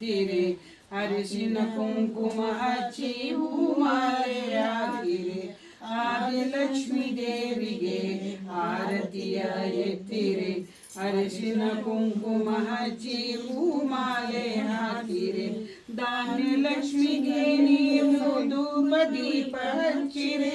ತಿರೆ ಅರಿಶಿನ ಕುಂಕುಮ ಹಚ್ಚಿ ಹೂಮಾಲೆ ಹಾಕಿರೆ ಆದಿಲಕ್ಷ್ಮೀ ದೇವಿಗೆ ಆರತಿಯ ಎತ್ತಿರೆ ಅರಿಶಿನ ಕುಂಕುಮ ಹಚ್ಚಿ ಹೂಮಾಲೆ ಹಾಕಿರೆ ಧಾನ್ಯ ಲಕ್ಷ್ಮಿಗೆ ನೀವು ಧೂಪ ದೀಪ ಹಚ್ಚಿರೆ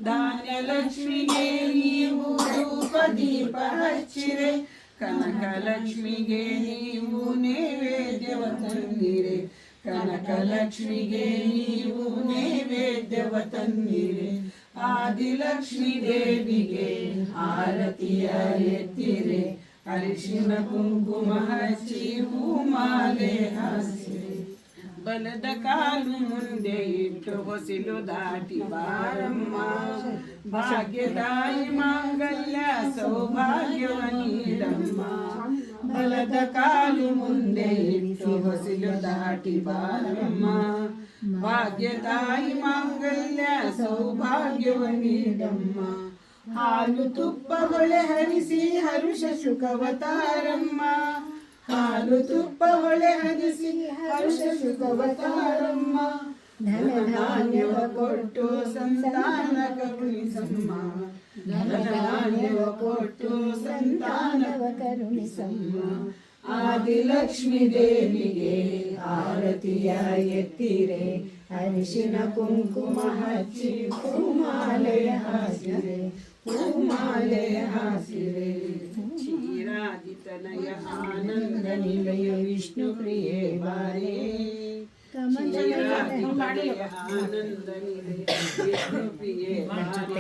ಧಾನ್ಯ ಲಕ್ಷ್ಮಿಗೆ ನೀವು ಧೂಪ ದೀಪ ಹಚ್ಚಿರೆ ಕನಕ ಲಕ್ಷ್ಮಿಗೆ ನೀವು ನೈವೇದ್ಯವ ತನ್ನಿರೆ ಕನಕ ಲಕ್ಷ್ಮಿಗೆ ನೀವು ನೈವೇದ್ಯವ ತನ್ನಿರೆ ಆದಿಲಕ್ಷ್ಮೀ ದೇವಿಗೆ ಆರತಿಯ ಎತ್ತಿರೆ ಅರಿಶಿನ ಕುಂಕುಮ ಹಚ್ಚಿ ಹೂಮಾಲೆ ಹಾಸಿರೆ ಬಲದ ಕಾಲು ಮುಂದೆ ಇಟ್ಟು ಹೊಸಿಲು ದಾಟಿ ಬಾರಮ್ಮ ಭಾಗ್ಯದಾಯಿ ಮಾಂಗಲ್ಯ ಸೌಭಾಗ್ಯವ ನೀಡಮ್ಮ ಬಲದ ಕಾಲು ಮುಂದೆ ಇಟ್ಟು ಹೊಸಿಲು ದಾಟಿ ಬಾರಮ್ಮ ಭಾಗ್ಯದಾಯಿ ಮಾಂಗಲ್ಯ ಸೌಭಾಗ್ಯವ ನೀಡಮ್ಮ ಹಾಲು ತುಪ್ಪ ಹೊಳೆ ಹರಿಸಿ ಹರುಷ ಸುಖವತಾರಮ್ಮ ಹಾಲು ತುಪ್ಪ ಹೊಳೆ ಹರಿಸಿ ಹರುಷ ಸುಖವತಾರಮ್ಮ ಧನ ಧಾನ್ಯವ ಕೊಟ್ಟು ಸಂತಾನ ಕರುಣಿಸಮ್ಮ ಧನ ಧಾನ್ಯವ ಕೊಟ್ಟು ಸಂತಾನವ ಕರುಣಿಸಮ್ಮ ಆದಿಲಕ್ಷ್ಮೀ ದೇವಿಗೆ ಆರತಿಯ ಎತ್ತಿರೆ ಅರಿಶಿನ ಕುಂಕುಮ ಹಚ್ಚಿ ಹೂಮಾಲೆ ಹಾಸಿರೆ ಹೂಮಾಲೆ ಹಾಸಿರೆ ಕ್ಷೀರಾದಿತನಯ ಆನಂದ ನಿಲಯ ವಿಷ್ಣು ಪ್ರಿಯೇ ಬಾರೇ ಕ್ಷೀರಾದಿತನಯ ಆನಂದ ನಿಲಯ ವಿಷ್ಣು ಪ್ರಿಯೇ ಬಾರೇ